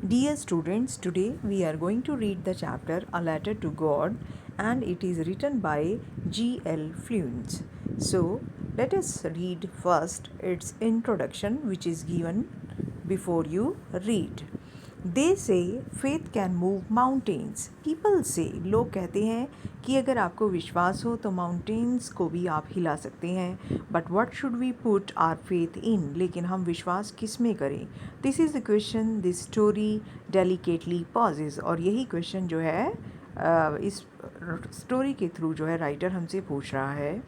Dear students, today we are going to read the chapter A Letter to God, and it is written by G.L. Fluence. So, let us read first its introduction, which is given before you read. They say faith can move mountains. People say, लोग कहते हैं कि अगर आपको विश्वास हो तो mountains को भी आप हिला सकते हैं. But what should we put our faith in, लेकिन हम विश्वास किस में करें. This is the question this story delicately poses. और यही क्वेश्चन जो है इस स्टोरी के थ्रू जो है राइटर हमसे पूछ रहा है.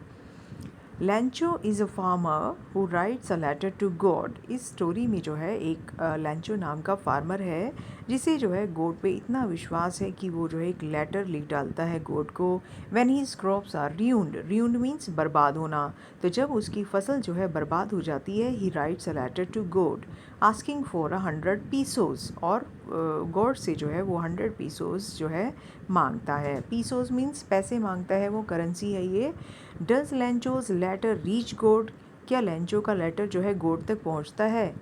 Lencho is a farmer who writes a letter to God. इस स्टोरी में जो है एक लैंचो नाम का फार्मर है जिसे जो है गॉड पे इतना विश्वास है कि वो जो है एक लेटर लिख डालता है गॉड को. When his crops are ruined means बर्बाद होना. तो जब उसकी फसल जो है बर्बाद हो जाती है ही writes a letter to God asking for 100 pesos. और गॉड से जो है वो 100 पीसोस जो है मांगता है. पीसोस मीन्स पैसे मांगता है, वो करेंसी है ये. Does Lencho's letter reach God. क्या लेंचो का लेटर जो है गॉड तक पहुंचता है.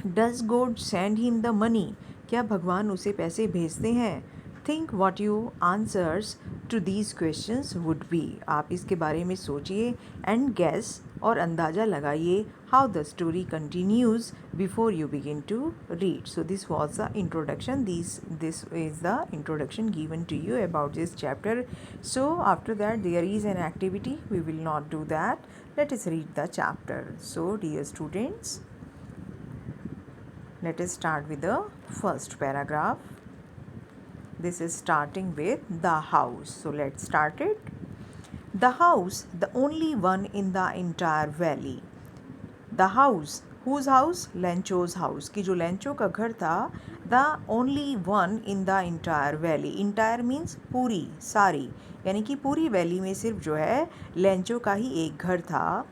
Does God send him the money. क्या भगवान उसे पैसे भेजते हैं. Think what you answers to these questions would be. आप इसके बारे में सोचिए एंड गैस और अंदाज़ा लगाइए how the story continues before you begin to read. So this was the introduction. This is the introduction given to you about this chapter. So after that there is an activity. We will not do that. Let us read the chapter. So dear students, let us start with the first paragraph. This is starting with the house. So let's start it. The house, the only one in the entire valley. The house, whose house? Lencho's house. कि जो Lencho का घर था. The only one in the entire valley. Entire means पूरी, सारी, यानी कि पूरी वैली में सिर्फ जो है लेंचो का ही एक घर था.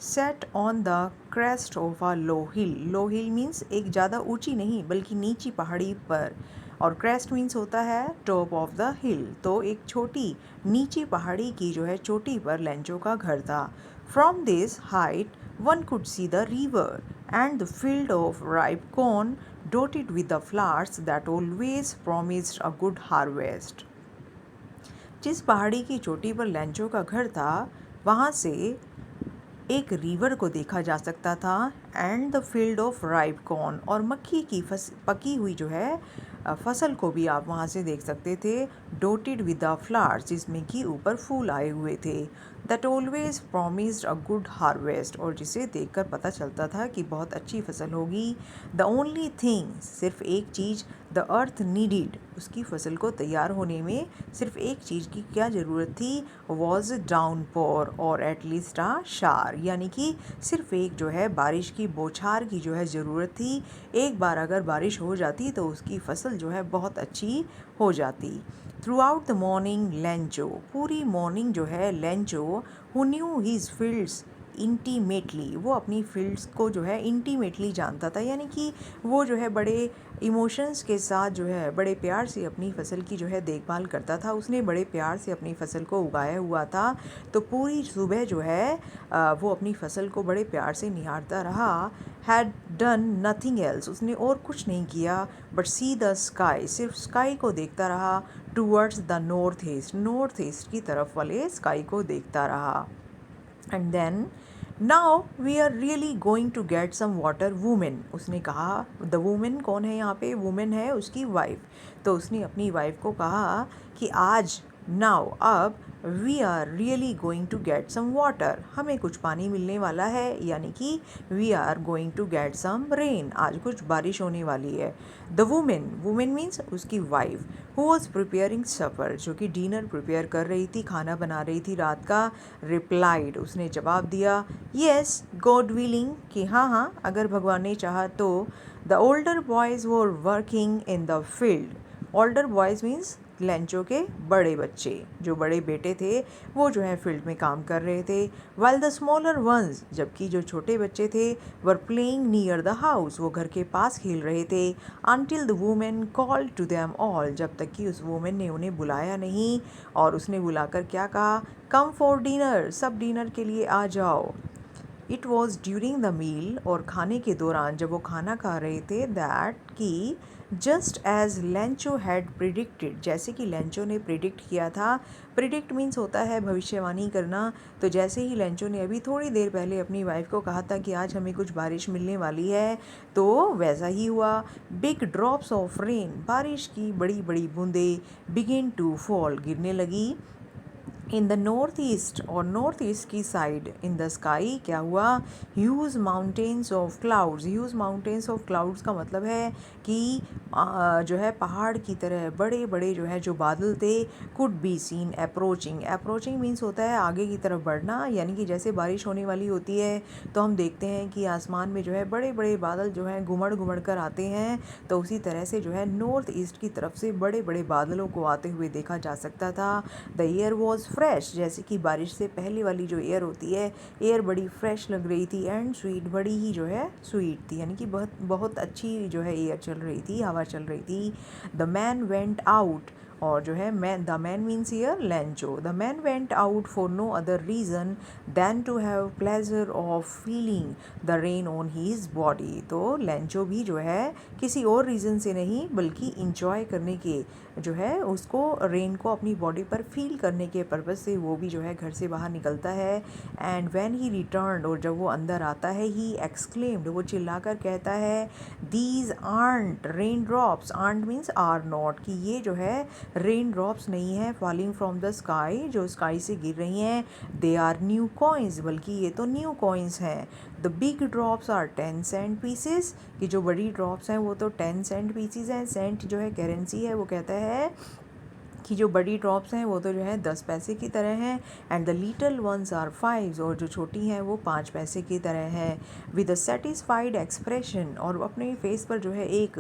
Set on the crest of a low hill. Low hill means एक ज़्यादा ऊंची नहीं बल्कि नीची पहाड़ी पर. और क्रेस्ट मीन्स होता है टॉप ऑफ द हिल. तो एक छोटी नीची पहाड़ी की जो है चोटी पर लेंचो का घर था. From this height one could see the river and the field of ripe corn dotted with the flowers that always promised a good harvest. जिस पहाड़ी की चोटी पर लेंचो का घर था वहाँ से एक रिवर को देखा जा सकता था. And the field of ripe corn, और मक्की की पकी हुई जो है फसल को भी आप वहाँ से देख सकते थे. डोटेड विद द फ्लावर्स, जिसमें कि ऊपर फूल आए हुए थे. That always promised a good harvest, और जिसे देखकर पता चलता था कि बहुत अच्छी फसल होगी. द ओनली थिंग, सिर्फ एक चीज़. द अर्थ नीडिड, उसकी फसल को तैयार होने में सिर्फ एक चीज़ की क्या ज़रूरत थी. वॉज डाउन पोर और एटलीस्ट आ शार, यानी कि सिर्फ एक जो है बारिश की बौछार की जो है ज़रूरत थी. एक बार अगर बारिश हो जाती तो उसकी फसल जो है बहुत अच्छी हो जाती. Throughout the morning Lencho, पूरी मॉर्निंग जो है Lencho who knew his fields intimately, वो अपनी फील्ड्स को जो है इंटीमेटली जानता था, यानी कि वो जो है बड़े इमोशंस के साथ जो है बड़े प्यार से अपनी फसल की जो है देखभाल करता था. उसने बड़े प्यार से अपनी फसल को उगाया हुआ था. तो पूरी सुबह जो है वो अपनी फसल को बड़े प्यार से निहारता रहा. हैड डन नथिंग एल्स, उसने और कुछ नहीं किया बट सी द स्काई, सिर्फ स्काई को देखता रहा. टूवर्ड्स द नॉर्थ ईस्ट की तरफ वाले स्काई को देखता रहा. And then now we are really going to get some water. Woman, उसने कहा. द वुमेन कौन है यहाँ पे. वुमेन है उसकी वाइफ. तो उसने अपनी वाइफ को कहा कि आज, नाउ, अब, we are really going to get some water, हमें कुछ पानी मिलने वाला है, यानी कि we are going to get some rain, आज कुछ बारिश होने वाली है. द वुमेन मीन्स उसकी wife. Who was preparing supper, जो कि डिनर प्रिपेयर कर रही थी, खाना बना रही थी रात का. रिप्लाइड, उसने जवाब दिया. येस गॉड विलिंग, कि हाँ हाँ अगर भगवान ने चाहा तो. The older boys were working in the field. Older boys means Lencho के बड़े बच्चे, जो बड़े बेटे थे वो जो है फील्ड में काम कर रहे थे. वाइल द स्मॉलर वंस, जबकि जो छोटे बच्चे थे, were playing near the house, वो घर के पास खेल रहे थे. Until the woman called to them all, जब तक कि उस वुमेन ने उन्हें बुलाया नहीं. और उसने बुलाकर क्या कहा. कम फॉर डिनर, सब डिनर के लिए आ जाओ. It was during the meal, और खाने के दौरान जब वो खाना खा रहे थे, दैट कि just as Lencho had predicted, जैसे कि लेंचो ने प्रिडिक्ट किया था। प्रिडिक्ट मीन्स होता है भविष्यवाणी करना। तो जैसे ही लेंचो ने अभी थोड़ी देर पहले अपनी वाइफ को कहा था कि आज हमें कुछ बारिश मिलने वाली है, तो वैसा ही हुआ। बिग ड्रॉप्स ऑफ रेन, बारिश की बड़ी बड़ी बूंदें बिगिन टू फॉल, गिरने लगी। इन द नॉर्थ ईस्ट, और नॉर्थ ईस्ट की साइड इन द स्काई क्या हुआ, huge mountains of clouds. Huge mountains of clouds का मतलब है कि जो है पहाड़ की तरह बड़े बड़े जो है जो बादल थे, could be seen approaching. Approaching means होता है आगे की तरफ बढ़ना, यानी कि जैसे बारिश होने वाली होती है तो हम देखते हैं कि आसमान में जो है बड़े बड़े बादल जो हैं घुमड़ घुमड़ कर आते हैं। तो उसी तरह से जो है नॉर्थ ईस्ट की तरफ से बड़े बड़े बादलों को आते हुए देखा जा सकता था। द एयर वॉज फ्रेश, जैसे कि बारिश से पहले वाली जो एयर होती है, एयर बड़ी फ्रेश लग रही थी। एंड स्वीट, बड़ी ही जो है स्वीट थी, यानी कि बहुत बहुत अच्छी जो है एयर चल रही थी, हवा चल रही थी। द मैन वेंट आउट, और जो है man, the man means here Lencho, the man went out for no other reason than to have pleasure of feeling the rain on his body. तो लेंचो भी जो है किसी और रीज़न से नहीं बल्कि इंजॉय करने के जो है उसको रेन को अपनी बॉडी पर फील करने के पर्पज़ से वो भी जो है घर से बाहर निकलता है। एंड व्हेन ही रिटर्न्ड, और जब वो अंदर आता है, ही एक्सक्लेम्ड, वो चिल्लाकर कहता है, these aren't raindrops, aren't means are not, कि ये जो है रेन ड्रॉप्स नहीं है फॉलिंग फ्रॉम द स्काई, जो स्काई से गिर रही हैं, दे आर न्यू कॉइन्स, बल्कि ये तो न्यू कॉइन्स हैं। The big drops are 10 cent pieces, कि जो बड़ी ड्रॉप्स हैं वो तो 10 सेंट पीसीज हैं। सेंट जो है करेंसी है, वो कहता है कि जो बड़ी ड्रॉप्स हैं वो तो जो है 10 पैसे की तरह हैं। And the little ones are 5, और जो छोटी हैं वो 5 पैसे की तरह हैं। विद अ सेटिस्फाइड एक्सप्रेशन, और अपने फेस पर जो है एक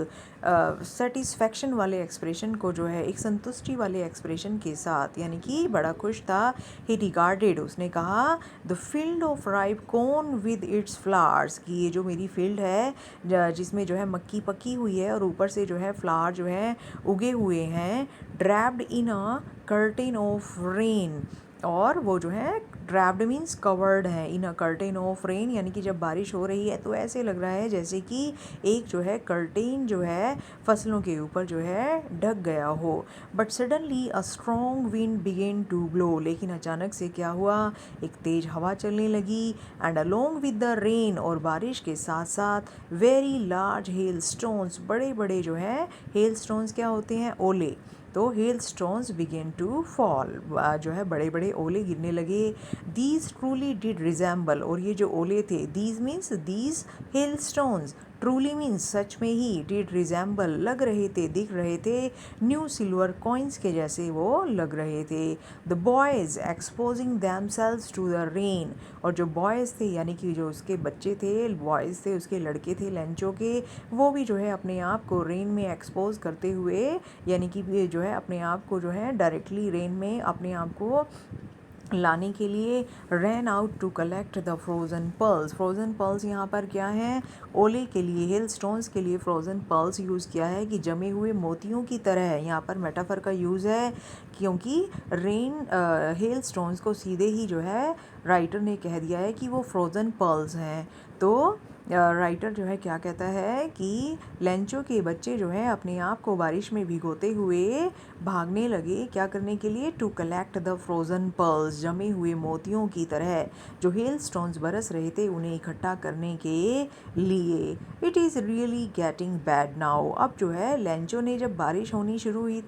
सेटिस्फैक्शन वाले एक्सप्रेशन को जो है एक संतुष्टि वाले एक्सप्रेशन के साथ, यानी कि बड़ा खुश था। ही रिगार्डेड, उसने कहा, the field of ripe corn with its flowers, कि ये जो मेरी फील्ड है जिसमें जो है मक्की पकी हुई है और ऊपर से जो है फ्लावर जो है उगे हुए हैं, draped in a curtain of rain, और वो जो है ड्रैप्ड मीन्स कवर्ड है, इन अ कर्टेन ऑफ रेन, यानी कि जब बारिश हो रही है तो ऐसे लग रहा है जैसे कि एक जो है कर्टेन जो है फसलों के ऊपर जो है ढक गया हो। But suddenly a strong wind began to blow, लेकिन अचानक से क्या हुआ, एक तेज हवा चलने लगी। And along with the rain, और बारिश के साथ साथ वेरी लार्ज हेल स्टोन्स, बड़े बड़े जो है हेल स्टोन्स क्या होते हैं, ओले, तो hailstones began to fall, जो है बड़े बड़े ओले गिरने लगे। दीज ट्रूली डिड रिजेंबल, और ये जो ओले थे, these means these hail stones, truly means सच में ही, डिड रिजेंबल लग रहे थे, दिख रहे थे, न्यू सिल्वर कॉइन्स के जैसे वो लग रहे थे। The boys exposing themselves to the rain, और जो बॉयज़ थे यानी कि जो उसके बच्चे थे, बॉयज़ थे, उसके लड़के थे लेंचो के, वो भी जो है अपने आप को रेन में एक्सपोज करते हुए, यानी कि जो है अपने आप को जो है डायरेक्टली रेन में अपने आप को लाने के लिए ran out to collect the frozen pearls. Frozen pearls यहाँ पर क्या है, ओले के लिए, हेल स्टोन्स के लिए फ्रोज़न पर्ल्स यूज़ किया है, कि जमे हुए मोतियों की तरह है। यहाँ पर मेटाफर का यूज़ है, क्योंकि रेन हेल स्टोन्स को सीधे ही जो है राइटर ने कह दिया है कि वो फ्रोज़न पर्ल्स हैं। तो राइटर जो है क्या कहता है कि लेंचो के बच्चे जो हैं अपने आप को बारिश में भिगोते हुए भागने लगे, क्या करने के लिए, to collect the frozen pearls, जमे हुए मोतियों की तरह जो हेल स्टोन्स बरस रहे थे उन्हें इकट्ठा करने के लिए। It is really getting bad now, अब जो है लेंचो ने जब बारिश होनी शुरू हुई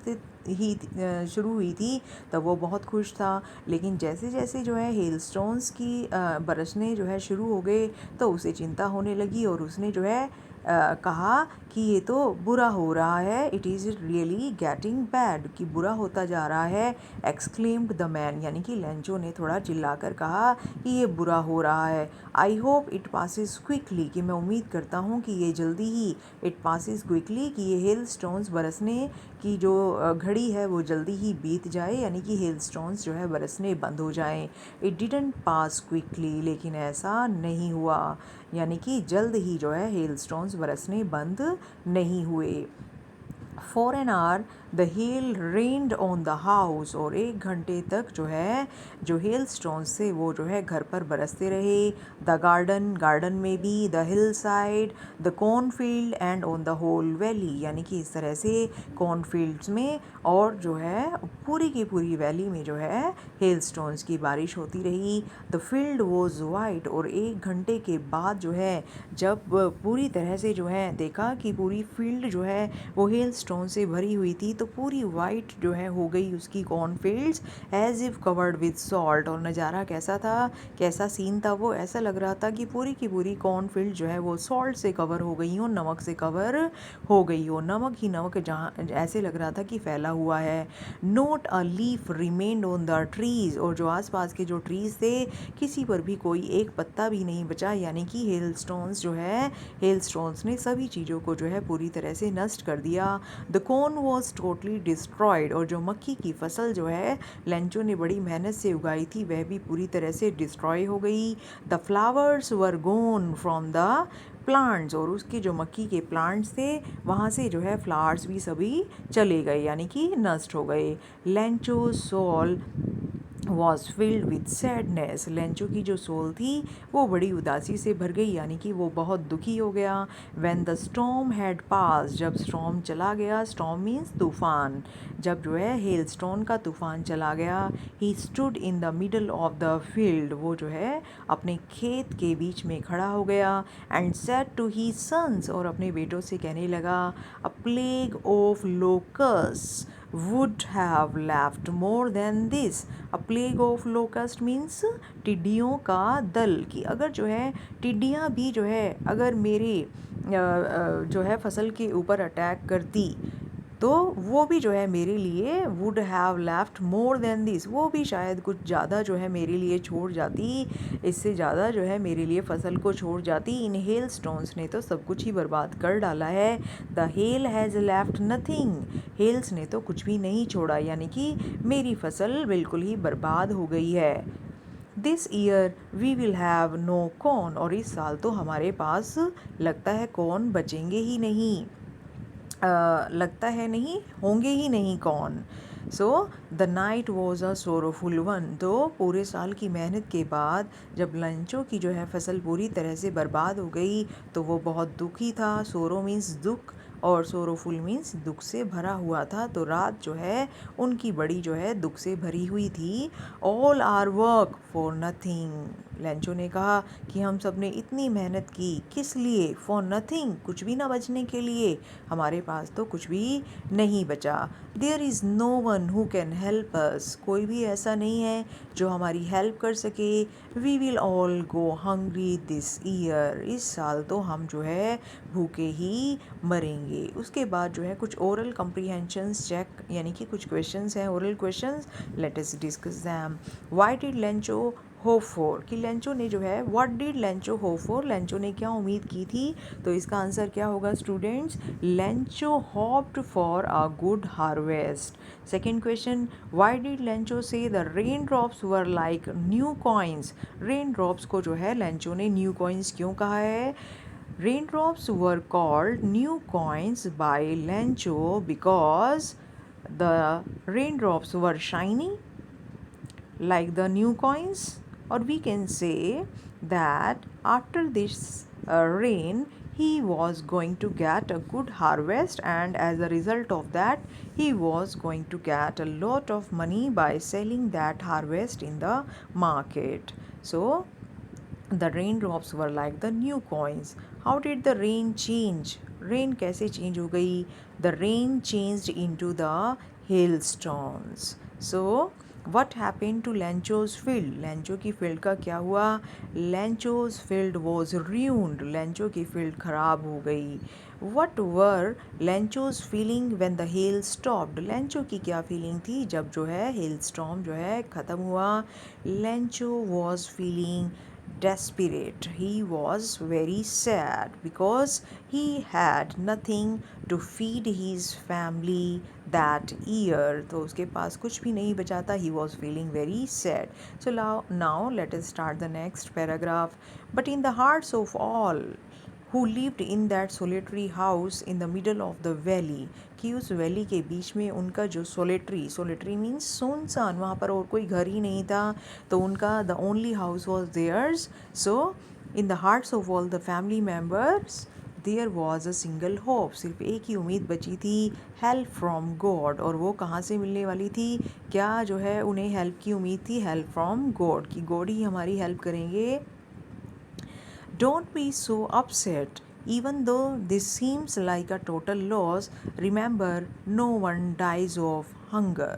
थी तब वो बहुत खुश था, लेकिन जैसे जैसे जो है हेल स्टोन्स की बरसने जो है शुरू हो गए तो उसे चिंता होने लगी, और उसने जो है कहा कि ये तो बुरा हो रहा है, it is really getting bad, कि बुरा होता जा रहा है। एक्सक्लेम्ड द मैन, यानी कि लेंचो ने थोड़ा चिल्लाकर कहा कि ये बुरा हो रहा है। I hope it passes quickly, कि मैं उम्मीद करता हूँ कि ये जल्दी ही, इट पासिस क्विकली, कि ये हेल स्टोन्स बरसने की जो घड़ी है वो जल्दी ही बीत जाए, यानी कि हेल स्टोन्स जो है बरसने बंद हो जाएं। इट डिडंट पास क्विकली, लेकिन ऐसा नहीं हुआ, यानी कि जल्द ही जो है हेल स्टोन्स बरसने बंद नहीं हुए। For an hour the hail rained on the house, और 1 घंटे तक जो है जो हेल स्टोन्स थे वो जो है घर पर बरसते रहे. द गार्डन में भी, the hill side, the cornfield and on the whole valley, यानी कि इस तरह से कॉर्नफील्ड्स में और जो है पूरी की पूरी वैली में जो है हेल स्टोन्स की बारिश होती रही. द फील्ड वॉज वाइट, और 1 घंटे के बाद जो है जब पूरी तरह से जो है देखा कि पूरी फील्ड जो है वो हेल स्टोन से भरी हुई थी, तो पूरी वाइट जो है हो गई उसकी cornfields, as if covered with salt. और नज़ारा कैसा था, कैसा सीन था वो, ऐसा लग रहा था कि पूरी की पूरी कॉर्नफील्ड जो है वो सॉल्ट से कवर हो गई हो, नमक से कवर हो गई हो, नमक ही नमक जहाँ ऐसे लग रहा था कि फैला हुआ है. Note a leaf remained on the trees, और जो आसपास के जो ट्रीज थे किसी पर भी कोई एक पत्ता भी नहीं बचा, यानी कि हेल स्टोन्स जो है हेल स्टोन्स ने सभी चीज़ों को जो है पूरी तरह से नष्ट कर दिया. The corn was totally destroyed, और जो मक्की की फसल जो है लेंचो ने बड़ी मेहनत से उगाई थी वह भी पूरी तरह से डिस्ट्रॉय हो गई. The flowers were gone from the plants, और उसके जो मक्की के प्लांट्स थे वहाँ से जो है फ्लावर्स भी सभी चले गए, यानी कि नष्ट हो गए. Lencho soul was filled with sadness, Lencho की जो सोल थी वो बड़ी उदासी से भर गई, यानी कि वो बहुत दुखी हो गया. व्हेन द स्टॉर्म हैड पास, जब स्टॉर्म चला गया, स्टॉर्म मीन्स तूफान, जब जो है हेल स्टोन का तूफान चला गया. He stood in the middle of the field, वो जो है अपने खेत के बीच में खड़ा हो गया. And said to his sons, और अपने बेटों से कहने लगा, a plague of locusts would have left more than this. A plague of locust means टिड्डियों का दल, कि अगर जो है टिड्डियाँ भी जो है अगर मेरे जो है फसल के ऊपर अटैक करती तो वो भी जो है मेरे लिए would have left more than this, वो भी शायद कुछ ज़्यादा जो है मेरे लिए छोड़ जाती, इससे ज़्यादा जो है मेरे लिए फसल को छोड़ जाती. इन हेल स्टोन्स ने तो सब कुछ ही बर्बाद कर डाला है. The hail has left nothing, hails ने तो कुछ भी नहीं छोड़ा, यानी कि मेरी फसल बिल्कुल ही बर्बाद हो गई है. This year we will have no corn, और इस साल तो हमारे पास लगता है कॉर्न बचेंगे ही नहीं, लगता है नहीं होंगे ही नहीं कौन. So the night was a sorrowful one, तो पूरे साल की मेहनत के बाद जब लंचों की जो है फसल पूरी तरह से बर्बाद हो गई तो वो बहुत दुखी था. सोरो मीन्स दुख, और सोरोफुल मीन्स दुख से भरा हुआ था, तो रात जो है उनकी बड़ी जो है दुख से भरी हुई थी. All our work for nothing, Lencho ने कहा कि हम सब ने इतनी मेहनत की किस लिए, फॉर नथिंग, कुछ भी ना बचने के लिए, हमारे पास तो कुछ भी नहीं बचा. There is no one who can help us, कोई भी ऐसा नहीं है जो हमारी हेल्प कर सके. We will all go hungry this year, इस साल तो हम जो है भूखे ही मरेंगे. उसके बाद जो है कुछ ओरल कम्प्रीहेंशंस चेक, यानी कि कुछ क्वेश्चंस हैं oral questions, let us discuss them. Why did Lencho hope for, कि लेंचो ने जो है what did Lencho hope for, Lencho ने क्या उम्मीद की थी, तो इसका आंसर क्या होगा students, Lencho hoped for a good harvest. Second question, why did Lencho see the rain drops were like new coins, rain drops को जो है लेंचो ने न्यू कॉइन्स क्यों कहा है. Raindrops were called new coins by Lencho because the raindrops were shiny like the new coins, or we can say that after this rain he was going to get a good harvest, and as a result of that he was going to get a lot of money by selling that harvest in the market. So the raindrops were like the new coins. How did the rain change? Rain कैसे change हो गई? The rain changed into the hailstones. So what happened to Lancho's field? Lancho की field का क्या हुआ? Lancho's field was ruined. Lancho की field खराब हो गई. What were Lancho's feeling when the hail stopped? Lancho की क्या feeling थी जब जो है hailstorm जो है ख़त्म हुआ? Lancho was feeling desperate. He was very sad because he had nothing to feed his family that year. तो उसके पास कुछ भी नहीं बचा था. He was feeling very sad. So now let us start the next paragraph. But in the hearts of all who lived in that solitary house in the middle of the valley, कि उस valley के बीच में उनका जो solitary means सुनसान, वहाँ पर और कोई घर ही नहीं था, तो उनका the only house was theirs. So in the hearts of all the family members there was a single hope, सिर्फ एक ही उम्मीद बची थी, हेल्प फ्रॉम गॉड. और वो कहाँ से मिलने वाली थी? क्या जो है उन्हें हेल्प की उम्मीद थी? हेल्प फ्रॉम गॉड, कि गॉड ही हमारी हेल्प करेंगे. Don't be so upset. Even though this seems like a total loss, remember no one dies of hunger.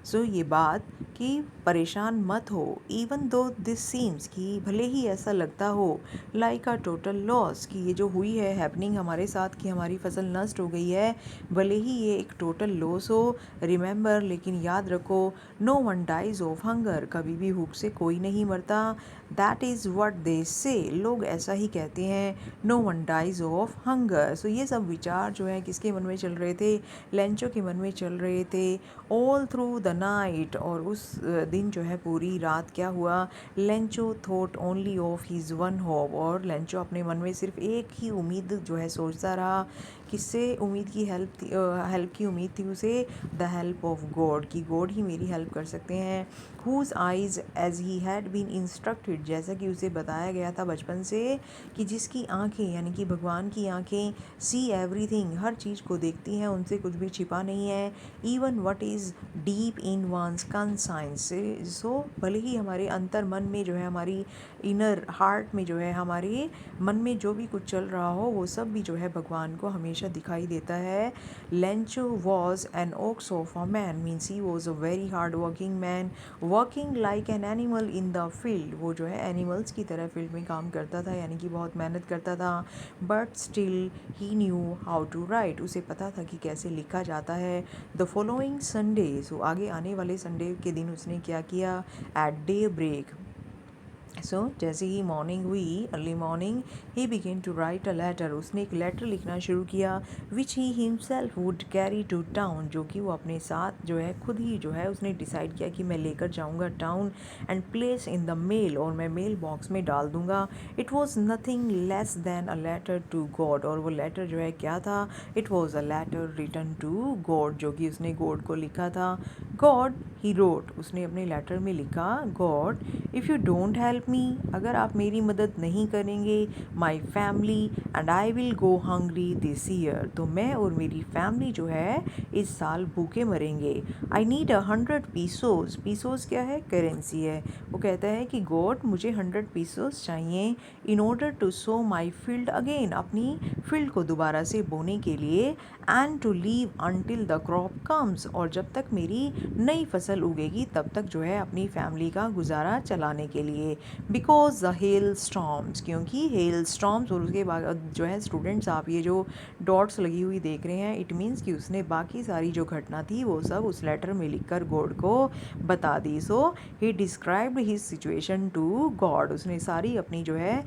So ये बात कि परेशान मत हो. Even though this seems, कि भले ही ऐसा लगता हो, like a total loss, कि ये जो हुई है हैपनिंग हमारे साथ कि हमारी फसल नष्ट हो गई है, भले ही ये एक टोटल लॉस हो, रिमेंबर लेकिन याद रखो, no one dies of hunger, कभी भी भूख से कोई नहीं मरता. दैट इज़ वट दे से, लोग ऐसा ही कहते हैं, no one dies of hunger. So ये सब विचार जो है किसके मन में चल रहे थे? लेंचो के मन में चल रहे थे ऑल थ्रू द नाइट. और उस दिन जो है पूरी रात क्या हुआ? Lencho thought only of his one hope, और लेंचो अपने मन में सिर्फ एक ही उम्मीद जो है सोचता रहा. किससे उम्मीद की हेल्प की उम्मीद थी उसे? द हेल्प ऑफ गॉड, कि गॉड ही मेरी हेल्प कर सकते हैं. Whose eyes as he had been instructed, जैसा कि उसे बताया गया था बचपन से कि जिसकी आंखें यानी कि भगवान की आंखें सी एवरीथिंग, हर चीज़ को देखती हैं, उनसे कुछ भी छिपा नहीं है. Even what is deep in one's conscience. So भले ही हमारे अंतर मन में जो है, हमारी इनर हार्ट में जो है, हमारे मन में जो भी कुछ चल रहा हो, वो सब भी जो है भगवान को हमेशा दिखाई देता है. Lencho was an ox of a man, means he was a very hard working man, working like an animal in the field. वो जो है एनिमल्स की तरह फील्ड में काम करता था, यानी कि बहुत मेहनत करता था. But still he knew how to write, उसे पता था कि कैसे लिखा जाता है. द फॉलोइंग संडे, सो आगे आने वाले संडे के दिन उसने क्या किया? एट डे ब्रेक, सो जैसे ही मॉर्निंग हुई, early morning, he began to write a letter, उसने एक लेटर लिखना शुरू किया. Which he himself would carry to town, जो कि वो अपने साथ जो है खुद ही जो है उसने डिसाइड किया कि मैं लेकर जाऊंगा town. And place in the mail, और मैं मेल बॉक्स में डाल दूंगा. It was nothing less than a letter to God, और वो लेटर जो है क्या था? It was a letter written to God, जो कि उसने गॉड को लिखा था. गॉड, ही रोट, उसने अपने लेटर में लिखा, God if you don't help me, अगर आप मेरी मदद नहीं करेंगे, my family and I will go hungry this year, तो मैं और मेरी फैमिली जो है इस साल भूखे मरेंगे. आई नीड 100 पीसोस, पीसोस क्या है? करेंसी है. वो कहता है कि गॉड मुझे 100 पीसोस चाहिए in order to sow my field again, अपनी फील्ड को दोबारा से बोने के लिए. And to live until the crop comes, और जब तक मेरी नई फसल उगेगी तब तक जो है अपनी फैमिली का गुजारा चलाने के लिए. बिकॉज द हेल स्टॉर्म्स, क्योंकि हेल स्टॉर्म्स, और उसके बाद जो है स्टूडेंट्स आप ये जो डॉट्स लगी हुई देख रहे हैं, इट मीन्स कि उसने बाकी सारी जो घटना थी वो सब उस लेटर में लिखकर गॉड को बता दी. So he described his situation to God, उसने सारी अपनी जो है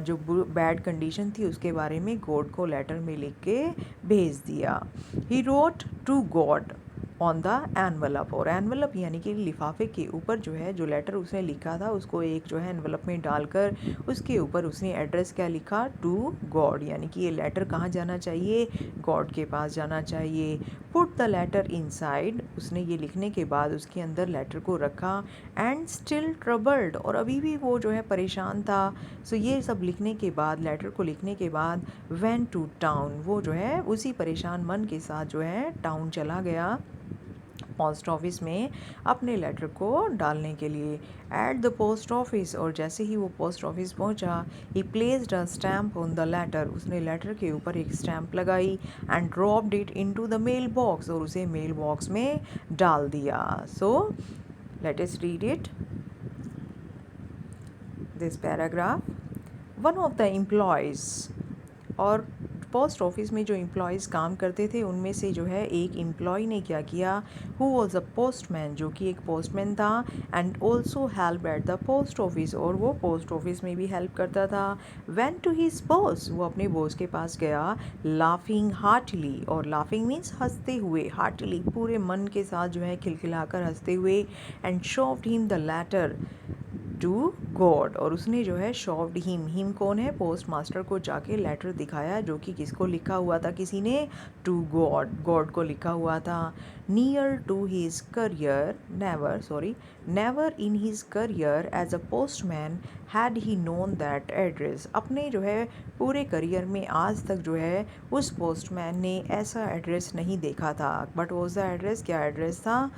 जो बैड कंडीशन थी उसके बारे में गॉड को लेटर में लिख के भेज दिया. He wrote to God on the envelope, और एनवलप यानी कि लिफाफे के ऊपर जो है जो लेटर उसने लिखा था उसको एक जो है एनवलप में डालकर उसके ऊपर उसने एड्रेस क्या लिखा? टू गॉड, यानी कि ये लेटर कहाँ जाना चाहिए? गॉड के पास जाना चाहिए. पुट द लेटर इनसाइड, उसने ये लिखने के बाद उसके अंदर लेटर को रखा. एंड स्टिल ट्रबल्ड, और अभी भी वो जो है परेशान था. सो ये सब लिखने के बाद, लेटर को लिखने के बाद, वेंट टू टाउन, वो जो है उसी परेशान मन के साथ जो है टाउन चला गया, पोस्ट ऑफिस में अपने लेटर को डालने के लिए. एट द पोस्ट ऑफिस, और जैसे ही वो पोस्ट ऑफिस पहुंचा, he placed a stamp on the letter, उसने लेटर के ऊपर एक स्टैम्प लगाई. And dropped it into the mail box, और उसे मेल बॉक्स में डाल दिया. So let us read it, this paragraph. One of the employees, और पोस्ट ऑफिस में जो एम्प्लॉयज़ काम करते थे उनमें से जो है एक एम्प्लॉय ने क्या किया? हु वॉज अ पोस्टमैन, जो कि एक पोस्टमैन था. And also help at the post office, और वो पोस्ट ऑफिस में भी हेल्प करता था. वेंट टू हिज बॉस, वो अपने बॉस के पास गया. लाफिंग हार्टली, और लाफिंग मीन्स हंसते हुए, हार्टली पूरे मन के साथ जो है खिलखिलाकर हंसते हुए. And showed him the letter to God. और उसने जो है शॉव्ड हिम कौन है, पोस्ट मास्टर को जाके लेटर दिखाया जो कि किसको लिखा हुआ था, किसी ने, टू गॉड को लिखा हुआ था। Near to his career never in his career as a postman had he known that address. अपने जो है पूरे करियर में आज तक जो है उस पोस्टमैन ने ऐसा एड्रेस नहीं देखा था। बट वॉज द एड्रेस, क्या एड्रेस था,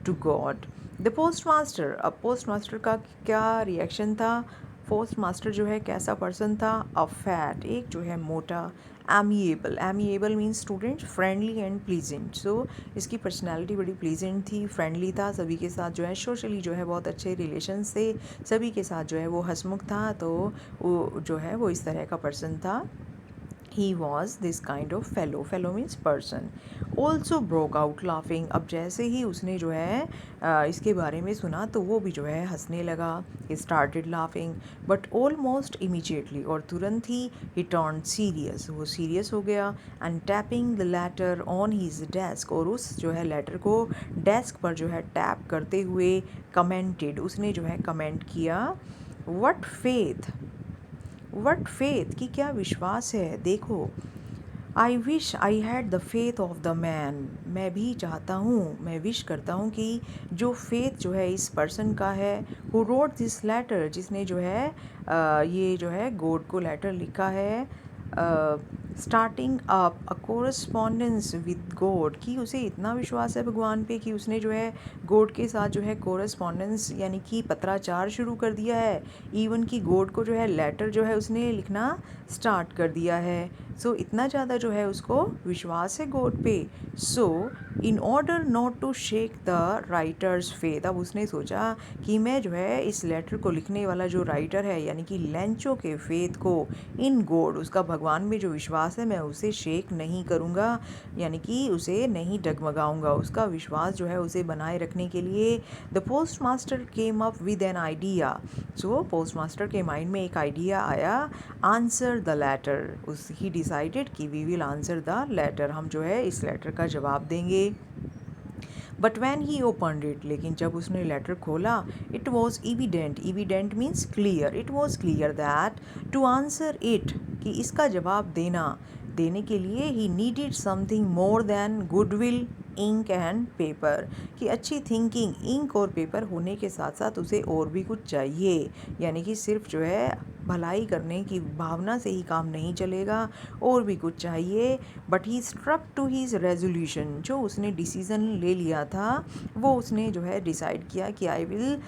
to God. The post master, अब पोस्ट मास्टर का क्या रिएक्शन था, पोस्ट मास्टर जो है कैसा पर्सन था, अ फैट, एक जो है मोटा, amiable means student friendly and pleasant. So इसकी पर्सनैलिटी बड़ी प्लीजेंट थी, फ्रेंडली था, सभी के साथ जो है सोशली जो है बहुत अच्छे रिलेशंस थे, सभी के साथ जो है वो हंसमुख था, तो वो जो है वो इस तरह का पर्सन था। He was this kind of fellow means person, also broke out laughing। अब जैसे ही उसने जो है इसके बारे में सुना तो वो भी जो है हंसने लगा, he started laughing but almost immediately, और तुरंत ही he turned serious, वो सीरियस हो गया, and tapping the letter on his desk, और उस जो है लेटर को डेस्क पर जो है टैप करते हुए commented, उसने जो है कमेंट किया, वट फेथ, कि क्या विश्वास है, देखो, I wish I had the faith of the man, मैं भी चाहता हूँ, मैं विश करता हूँ कि जो फेथ जो है इस पर्सन का है, हु रोट दिस लेटर, जिसने जो है ये जो है गॉड को लेटर लिखा है, starting up a correspondence with God, कि उसे इतना विश्वास है भगवान पे कि उसने जो है गॉड के साथ जो है कोरस्पॉन्डेंस यानी कि पत्राचार शुरू कर दिया है, इवन कि गॉड को जो है लेटर जो है उसने लिखना स्टार्ट कर दिया है। सो इतना ज़्यादा जो है उसको विश्वास है गॉड पे। So in order not to shake the writer's faith, अब उसने सोचा कि मैं जो है इस लेटर को लिखने वाला जो राइटर है यानी कि लेंचो के फेथ को, इन गॉड, उसका भगवान में जो विश्वास है मैं उसे शेक नहीं करूँगा, यानी कि उसे नहीं डगमगाऊंगा, उसका विश्वास जो है उसे बनाए रखने के लिए the post master came up with an idea. So post master के माइंड में एक आइडिया आया, आंसर द लेटर, उस ही डिसाइडेड कि we will answer the letter, हम जो है इस लेटर का जवाब देंगे। But when he opened it, लेकिन जब उसने लेटर खोला, it was evident means clear, it was clear that to answer it, कि इसका जवाब देने के लिए he needed something more than goodwill, ink and paper, कि अच्छी थिंकिंग, इंक और पेपर होने के साथ साथ उसे और भी कुछ चाहिए, यानी कि सिर्फ जो है भलाई करने की भावना से ही काम नहीं चलेगा, और भी कुछ चाहिए। But he struck to his resolution, जो उसने डिसीज़न ले लिया था वो उसने जो है डिसाइड किया कि I will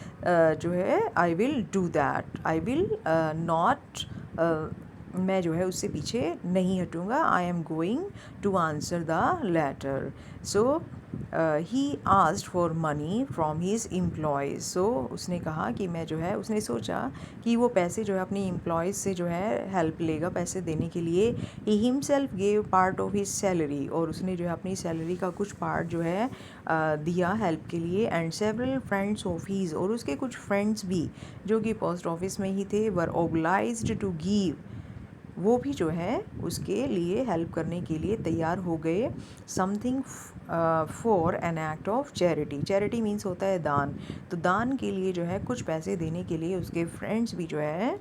do that, I will not, मैं जो है उससे पीछे नहीं हटूँगा, I am going to answer the letter. So he asked for money from his employees, so उसने कहा कि मैं जो है, उसने सोचा कि वो पैसे जो है अपनी एम्प्लॉयज़ से जो है हेल्प लेगा पैसे देने के लिए। He himself gave part of his salary, और उसने जो है अपनी सैलरी का कुछ पार्ट जो है दिया हेल्प के लिए। And several friends of his, और उसके कुछ फ्रेंड्स भी जो कि पोस्ट ऑफिस में ही थे, वर ओब्लाइज्ड टू गिव, वो भी जो है उसके लिए हेल्प करने के लिए तैयार हो गए। Something for an act of charity means होता है दान, तो दान के लिए जो है कुछ पैसे देने के लिए उसके फ्रेंड्स भी जो है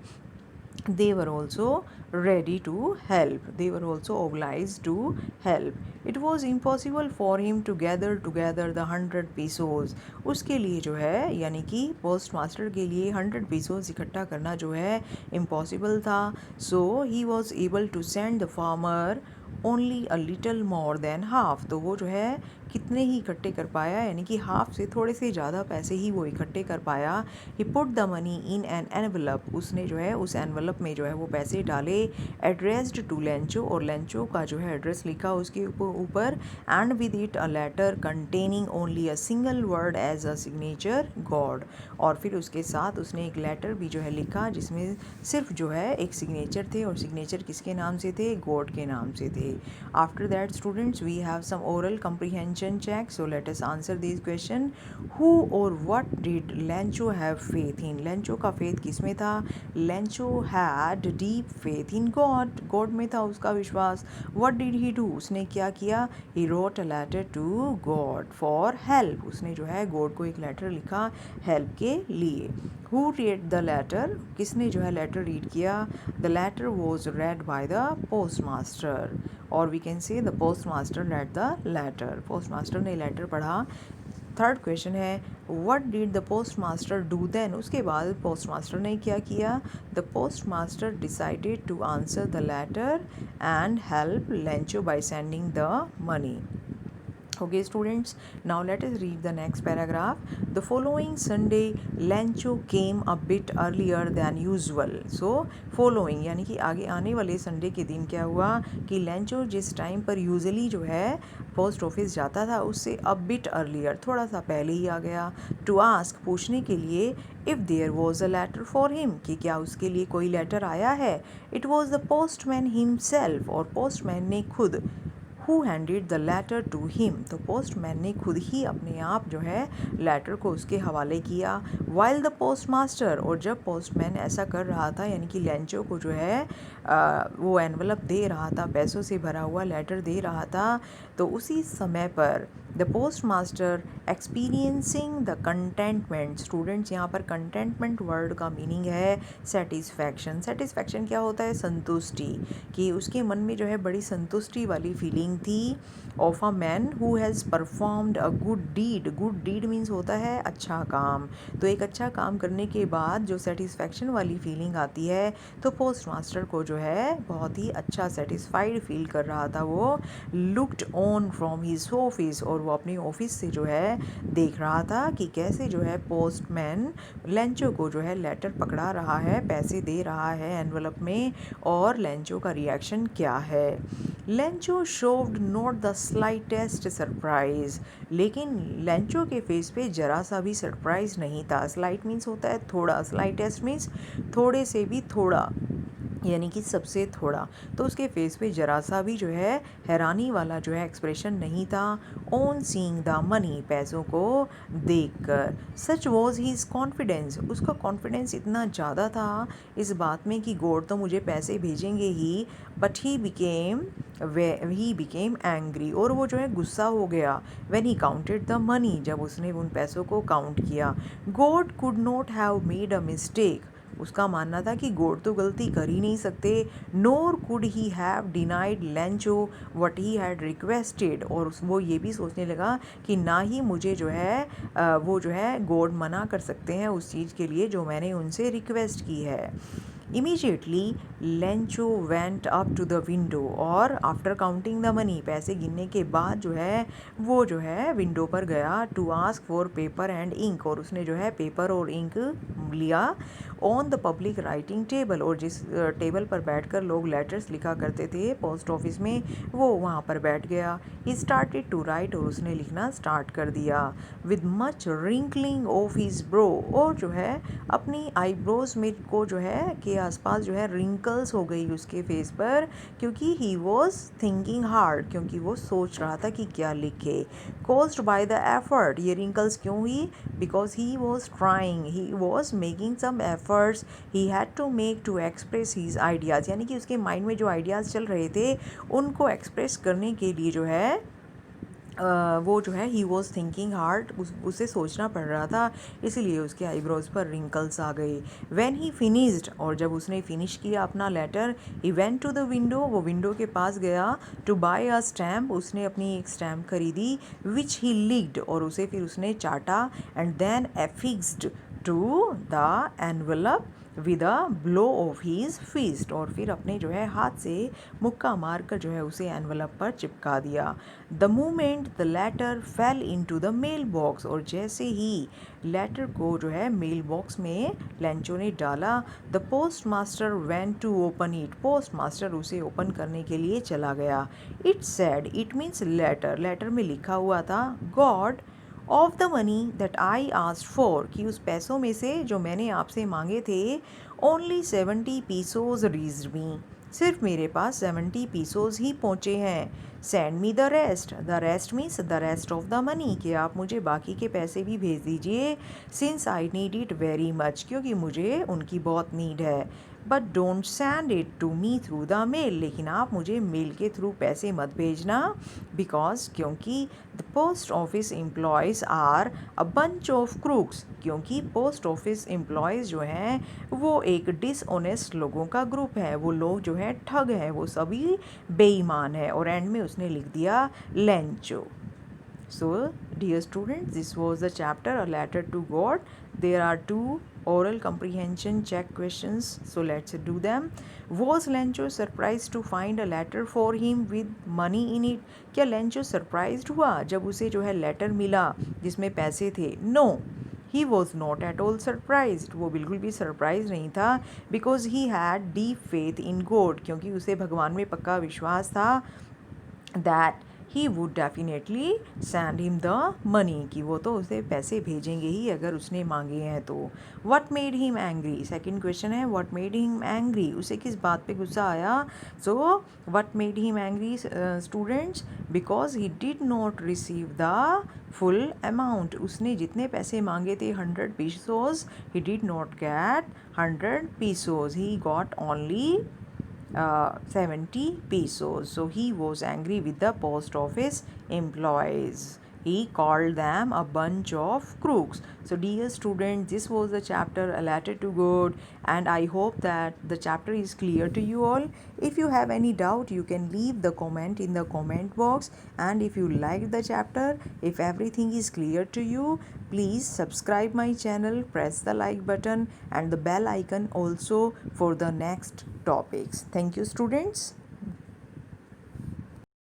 they were also ready to help, they were also obliged to help. It was impossible for him to gather together the 100 pesos, उसके लिए जो है यानी कि पोस्ट मास्टर के लिए 100 pesos इकट्ठा करना जो है impossible था। So he was able to send the farmer only a little more than half, तो वो जो है कितने ही इकट्ठे कर पाया, यानी कि हाफ से थोड़े से ज़्यादा पैसे ही वो इकट्ठे कर पाया। He put the money in an envelope, उसने जो है उस एनवलप में जो है वो पैसे डाले, एड्रेस्ड टू लेंचो, और लेंचो का जो है एड्रेस लिखा उसके ऊपर, and with it a letter containing only a single word as a signature God, और फिर उसके साथ उसने एक लेटर भी जो है लिखा जिसमें सिर्फ जो है एक सिग्नेचर थे, और सिग्नेचर किसके नाम से थे, गॉड के नाम से थे। After that students, we have some oral comprehension check. So let us answer these question. Who or what did Lencho have faith in? Lencho का faith किस में था? Lencho had deep faith in God. God में था उसका विश्वास. What did he do? उसने क्या किया? He wrote a letter to God for help. उसने जो है God को एक लेटर लिखा help के लिए. Who read the letter? किसने जो है लेटर रीड किया? The letter was read by the postmaster. Or we can say the postmaster read the letter. Postmaster ने लेटर पढ़ा. थर्ड क्वेश्चन है what did the postmaster do then? उसके बाद postmaster ने क्या किया? The postmaster decided to answer the letter and help Lencho by sending the money. Okay students, now let us read the next paragraph. The following Sunday, Lencho came a bit earlier than usual. So following यानी कि आगे आने वाले Sunday के दिन क्या हुआ कि लेंचो जिस टाइम पर यूजुअली जो है पोस्ट ऑफिस जाता था उससे अ बिट अर्लियर, थोड़ा सा पहले ही आ गया. टू आस्क, पूछने के लिए, if there was a letter for him, कि क्या उसके लिए कोई लेटर आया है. It was the postman himself, और पोस्टमैन ने खुद. Who handed the letter to him, तो पोस्टमैन ने खुद ही अपने आप जो है लेटर को उसके हवाले किया. वाइल द पोस्ट मास्टर, और जब पोस्टमैन ऐसा कर रहा था यानी कि लेंचो को जो है वो एनवलप दे रहा था, पैसों से भरा हुआ लेटर दे रहा था, तो उसी समय पर the post master experiencing the contentment. Students यहाँ पर कंटेंटमेंट वर्ड का मीनिंग है सेटिस्फैक्शन. सेटिस्फैक्शन क्या होता है? संतुष्टि, कि उसके मन में जो है बड़ी संतुष्टि वाली फीलिंग थी. Of a man who has performed a good deed. Good deed means होता है अच्छा काम. तो एक अच्छा काम करने के बाद जो सेटिस्फैक्शन वाली फीलिंग आती है, तो पोस्ट मास्टर को जो है बहुत ही अच्छा सेटिस्फाइड फील कर रहा था. वो looked on from his office, और वो अपने ऑफिस से जो है देख रहा था कि कैसे जो है पोस्टमैन लेंचो को जो है लेटर पकड़ा रहा है, पैसे दे रहा है एनवलप में, और लेंचो का रिएक्शन क्या है. Lencho showed not the slightest surprise, लेकिन लेंचो के फेस पे जरा सा भी सरप्राइज नहीं था. स्लाइट मीन्स होता है थोड़ा, स्लाइटेस्ट मीन्स थोड़े से भी थोड़ा, यानी कि सबसे थोड़ा. तो उसके फेस पे जरा सा भी जो है हैरानी वाला जो है एक्सप्रेशन नहीं था. ऑन सीइंग द मनी, पैसों को देखकर. सच वॉज हीज कॉन्फिडेंस, उसका कॉन्फिडेंस इतना ज़्यादा था इस बात में कि गॉड तो मुझे पैसे भेजेंगे ही. बट ही बिकेम एंग्री, और वो जो है गुस्सा हो गया. When he counted the money, जब उसने उन पैसों को काउंट किया. God could not have made a mistake, उसका मानना था कि गॉड तो गलती कर ही नहीं सकते. Nor could he have denied Lencho what he had requested, और वो ये भी सोचने लगा कि ना ही मुझे जो है वो जो है गॉड मना कर सकते हैं उस चीज़ के लिए जो मैंने उनसे रिक्वेस्ट की है. Immediately Lencho went up to the window, और आफ्टर काउंटिंग द मनी, पैसे गिनने के बाद जो है वो जो है विंडो पर गया. To ask for paper and ink, और उसने जो है पेपर और इंक लिया. On the public writing table, और जिस टेबल पर बैठकर लोग लेटर्स लिखा करते थे पोस्ट ऑफिस में, वो वहाँ पर बैठ गया. ही स्टार्टेड टू राइट, और उसने लिखना स्टार्ट कर दिया. With much wrinkling of his bro, और जो है अपनी आईब्रोज में को जो है के आसपास जो है रिंकल्स हो गई उसके फेस पर, क्योंकि ही वॉज थिंकिंग हार्ड, क्योंकि वो सोच रहा था कि क्या लिखे. कॉज्ड बाय द एफर्ट, ये रिंकल्स क्यों हुई? Because he was trying, he was making some efforts he had to make to express his ideas, यानी कि उसके माइंड में जो आइडियाज़ चल रहे थे उनको एक्सप्रेस करने के लिए जो है वो जो है ही वॉज थिंकिंग हार्ड, उसे सोचना पड़ रहा था, इसलिए उसके आईब्रोज पर रिंकल्स आ गए. व्हेन ही फिनिश्ड, और जब उसने फिनिश किया अपना letter, he went to the window, वो विंडो के पास गया. टू बाय अ स्टैम्प, उसने अपनी एक स्टैम्प खरीदी. विच ही लिक्ड, और उसे फिर उसने चाटा. And then affixed to the envelope with a blow of his fist, और फिर अपने जो है हाथ से मुक्का मार कर जो है उसे एनवलप पर चिपका दिया. The moment the letter fell into the mail box, और जैसे ही लेटर को जो है मेल बॉक्स में लेंचो ने डाला, the post master went to open it, post master उसे ओपन करने के लिए चला गया. It said, it means letter, letter में लिखा हुआ था God of the money that I asked for, कि उस पैसों में से जो मैंने आपसे मांगे थे, ओनली 70 पीसोज रीच्ड मी, सिर्फ मेरे पास 70 पीसोज ही पहुँचे हैं। Send me the rest means the rest of the money, कि आप मुझे बाकी के पैसे भी भेज दीजिए। Since I need it very much, क्योंकि मुझे उनकी बहुत नीड है। But don't send it to me through the mail, लेकिन आप मुझे मेल के थ्रू पैसे मत भेजना। बिकॉज क्योंकि the post office employees are a bunch of crooks, क्योंकि पोस्ट ऑफिस एम्प्लॉयज़ जो हैं वो एक डिसऑनेस्ट लोगों का ग्रुप है। वो लोग जो है ठग हैं, वो सभी बेईमान है। और एंड में उसने लिख दिया Lencho. So, dear students, this was the chapter A Letter to God. There are two oral comprehension check questions, so let's do them. Was Lencho surprised to find a letter for him with money in it? क्या Lencho surprised हुआ जब उसे जो है letter मिला जिसमें पैसे थे? No, he was not at all surprised, वो बिल्कुल भी सरप्राइज नहीं था। Because he had deep faith in God, क्योंकि उसे भगवान में पक्का विश्वास था that he would definitely send him the money, कि वो तो उसे पैसे भेजेंगे ही अगर उसने मांगे हैं तो। what made him angry, second question है what made him angry, उसे किस बात पे गुस्सा आया? so what made him angry students? because he did not receive the full amount, उसने जितने पैसे मांगे थे 100 pesos, he did not get 100 pesos, he got only 70 pesos. So he was angry with the post office employees. He called them a bunch of crooks. So dear students, this was the chapter A Letter to God, and I hope that the chapter is clear to you all. If you have any doubt, you can leave the comment in the comment box. And if you liked the chapter, if everything is clear to you, please subscribe my channel, press the like button and the bell icon also for the next topics. Thank you students.